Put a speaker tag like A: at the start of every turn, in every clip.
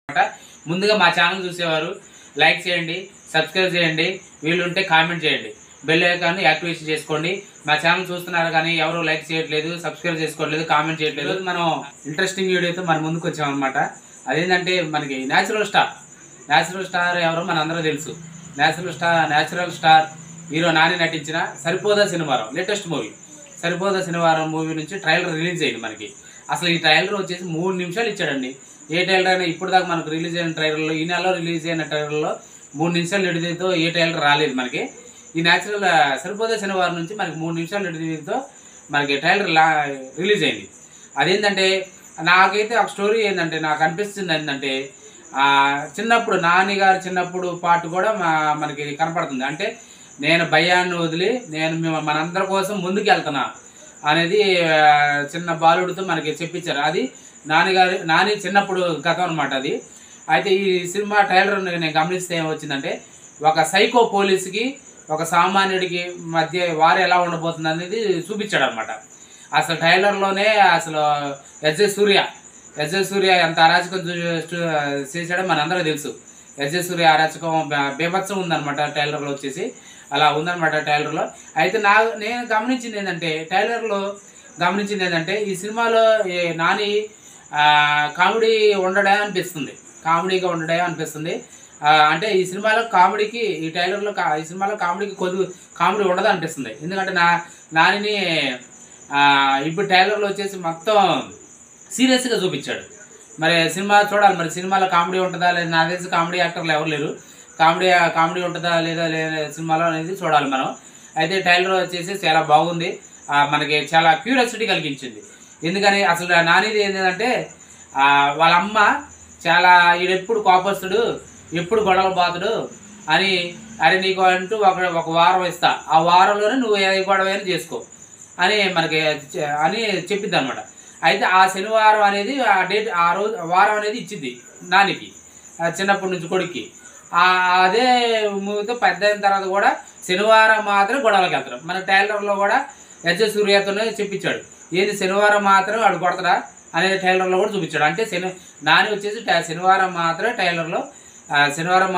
A: ముందుగా మా ఛానల్ చూసేవారు లైక్ చేయండి, సబ్స్క్రైబ్ చేయండి, వీలుంటే కామెంట్ చేయండి, బెల్ ఐకాన్ యాక్టివేషన్ చేసుకోండి. మా ఛానల్ చూస్తున్నారు కానీ ఎవరు లైక్ చేయట్లేదు, సబ్స్క్రైబ్ చేసుకోవట్లేదు, కామెంట్ చేయట్లేదు. మనం ఇంట్రెస్టింగ్ వీడియోతో మన ముందుకు వచ్చామన్నమాట. అదేంటంటే మనకి న్యాచురల్ స్టార్ ఎవరో మన అందరూ తెలుసు. న్యాచురల్ స్టార్ హీరో నాని నటించిన సరిపోదా శనివారం లేటెస్ట్ మూవీ. సరిపోదా శనివారం మూవీ నుంచి ట్రైలర్ రిలీజ్ అయింది మనకి. అసలు ఈ ట్రైలర్ వచ్చేసి 3 నిమిషాలు ఇచ్చాడండి. ఏ ట్రైలర్ అయినా ఇప్పుడు దాకా మనకు రిలీజ్ అయిన ట్రైలర్లో, ఈ నెలలో రిలీజ్ అయిన ట్రైలర్లో 3 నిమిషాలు ఎడితో ఏ ట్రైలర్ రాలేదు మనకి. ఈ న్యాచురల్ సరిపోదా శనివారం నుంచి మనకి 3 నిమిషాలు ఎడితో మనకి ట్రైలర్ రిలీజ్ అయింది. అదేంటంటే నాకైతే ఒక స్టోరీ ఏంటంటే నాకు అనిపిస్తుంది ఏంటంటే చిన్నప్పుడు నాని గారు చిన్నప్పుడు పాటు కూడా మనకి కనపడుతుంది. అంటే నేను భయాన్ని వదిలి నేను మనందరి కోసం ముందుకు వెళ్తున్నా అనేది చిన్న బాలుడితో మనకి చెప్పించారు. అది నాని చిన్నప్పుడు కథ అనమాట అది. అయితే ఈ సినిమా ట్రైలర్ నేను గమనిస్తే ఏమొచ్చిందంటే ఒక సైకో పోలీసుకి ఒక సామాన్యుడికి మధ్య వారు ఎలా ఉండబోతుంది అనేది చూపించాడు అనమాట. అసలు ట్రైలర్లోనే అసలు ఎస్జే సూర్య ఎంత అరాచకం చేశాడో మనందరూ తెలుసు. ఎస్జే సూర్య అరాచకం బీభత్సం ఉందన్నమాట ట్రైలర్లో వచ్చేసి. అలా ఉందన్నమాట ట్రైలర్లో. అయితే నేను గమనించింది ఏంటంటే ఈ సినిమాలో నాని కామెడీ కామెడీగా ఉండడే అనిపిస్తుంది. అంటే ఈ సినిమాలో కామెడీకి ఈ సినిమాలో కామెడీకి కామెడీ ఉండదు అనిపిస్తుంది. ఎందుకంటే నానిని ఇప్పుడు ట్రైలర్లో వచ్చేసి మొత్తం సీరియస్గా చూపించాడు. మరి సినిమా చూడాలి, మరి సినిమాలో కామెడీ ఉంటుందా లేదా. నాకు తెలిసి కామెడీ యాక్టర్లు ఎవరు లేరు. కామెడీ ఉంటుందా లేదా సినిమాలో అనేది చూడాలి మనం. అయితే ట్రైలర్ వచ్చేసి చాలా బాగుంది, మనకి చాలా క్యూరియాసిటీ కలిగించింది. ఎందుకని అసలు నానిది ఏంటంటే వాళ్ళ అమ్మ చాలా ఈడెప్పుడు కోపస్తుడు, ఎప్పుడు గొడవలు బాతుడు అని, అరే నీకు అంటూ ఒక వారం ఇస్తా, ఆ వారంలోనే నువ్వు ఏ గొడవ చేసుకో అని మనకి అని చెప్పింది అనమాట. అయితే ఆ శనివారం అనేది ఆ రోజు వారం అనేది ఇచ్చింది నానికి చిన్నప్పటి నుంచి కొడుక్కి. అదే మూవీతో పెద్ద అయిన తర్వాత కూడా శనివారం మాత్రం గొడవలకు వెళ్తాడు. మన ట్రైలర్లో కూడా ఎస్జే సూర్యతోనే చెప్పించాడు. ఏది శనివారం మాత్రం వాడు కొడతాడా అనేది ట్రైలర్లో కూడా చూపించాడు. అంటే నాని వచ్చేసి శనివారం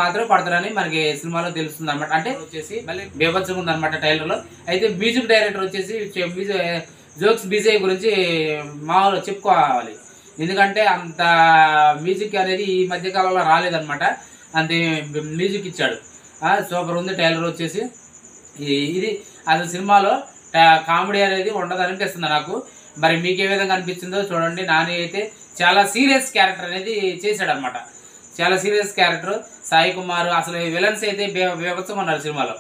A: మాత్రం కొడతాడని మనకి సినిమాలో తెలుస్తుంది అనమాట. అంటే వచ్చేసి మళ్ళీ బీభత్సంగా ఉందన్నమాట ట్రైలర్లో. అయితే మ్యూజిక్ డైరెక్టర్ వచ్చేసి జోక్స్ బీజే గురించి మామూలుగా చెప్పుకోవాలి. ఎందుకంటే అంత మ్యూజిక్ అనేది ఈ మధ్యకాలంలో రాలేదన్నమాట. అంతే మ్యూజిక్ ఇచ్చాడు. సూపర్ ఉంది ట్రైలర్ వచ్చేసి. ఇది అసలు సినిమాలో కామెడీ అనేది ఉండదు అనిపిస్తుంది నాకు. మరి మీకు ఏ విధంగా అనిపించిందో చూడండి. నాని అయితే చాలా సీరియస్ క్యారెక్టర్ అనేది చేశాడు అనమాట. చాలా సీరియస్ క్యారెక్టర్. సాయి కుమార్ అసలు విలన్స్ అయితే బీభత్సంగా ఉన్నారు సినిమాలో.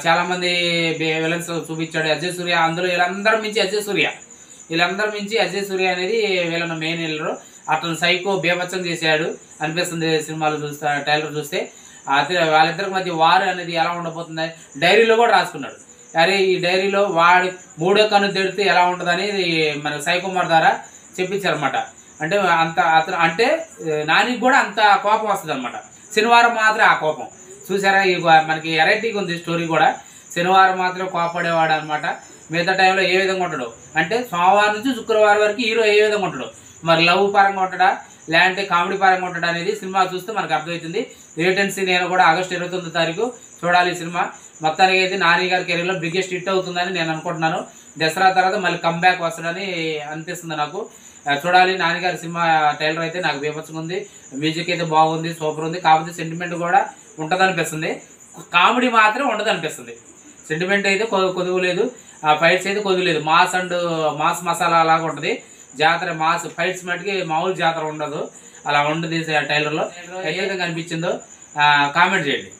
A: చాలామంది విలన్స్ చూపించాడు. అజయ్ సూర్య అందులో వీళ్ళందరూ మించి అజయ్ సూర్య అనేది వీళ్ళని మెయిన్ విలరు. అతను సైకో బీభత్సం చేశాడు అనిపిస్తుంది సినిమాలో ట్రైలర్ చూస్తే. వాళ్ళిద్దరికి మధ్య వారు అనేది ఎలా ఉండబోతుంది డైరీలో కూడా రాసుకున్నాడు. అరే ఈ డైరీలో వాడి 3వ కన్ను తెడితే ఎలా ఉంటుందని మన సాయి కుమార్ ద్వారా చెప్పించారనమాట. అంటే అంటే నానికి కూడా అంత కోపం వస్తుంది అనమాట. శనివారం మాత్రం ఆ కోపం చూసారా. మనకి వెరైటీగా ఉంది స్టోరీ కూడా. శనివారం మాత్రం కోపడేవాడు అనమాట. మిగతా టైంలో ఏ విధంగా ఉంటాడు అంటే సోమవారం నుంచి శుక్రవారం వరకు హీరో ఏ విధంగా ఉంటాడు, మరి లవ్ పరంగా ఉంటాడా లేదంటే కామెడీ పరంగా ఉంటాడా అనేది సినిమా చూస్తే మనకు అర్థమవుతుంది. రేటెన్సీ నేను కూడా ఆగస్టు 29వ తారీఖు చూడాలి ఈ సినిమా. మొత్తానికి అయితే నాని గారి కెరీర్లో బిగ్గెస్ట్ హిట్ అవుతుందని నేను అనుకుంటున్నాను. దసరా తర్వాత మళ్ళీ కంబ్యాక్ వస్తాడని అనిపిస్తుంది నాకు. చూడాలి. నాని గారి సినిమా ట్రైలర్ అయితే నాకు బీభత్సంగా ఉంది. మ్యూజిక్ అయితే బాగుంది, సూపర్ ఉంది. కాకపోతే సెంటిమెంట్ కూడా ఉంటుంది అనిపిస్తుంది, కామెడీ మాత్రం ఉండదు అనిపిస్తుంది. సెంటిమెంట్ అయితే కొదువు లేదు, ఫైట్స్ అయితే కొదువు లేదు. మాస్ మసాలా లాగా ఉంటుంది. జాతర మాస్ ఫైట్స్ మటుకి మామూలు జాతర ఉండదు, అలా ఉండదు ట్రైలర్లో. ఏ విధంగా అనిపించిందో కామెంట్ చేయండి.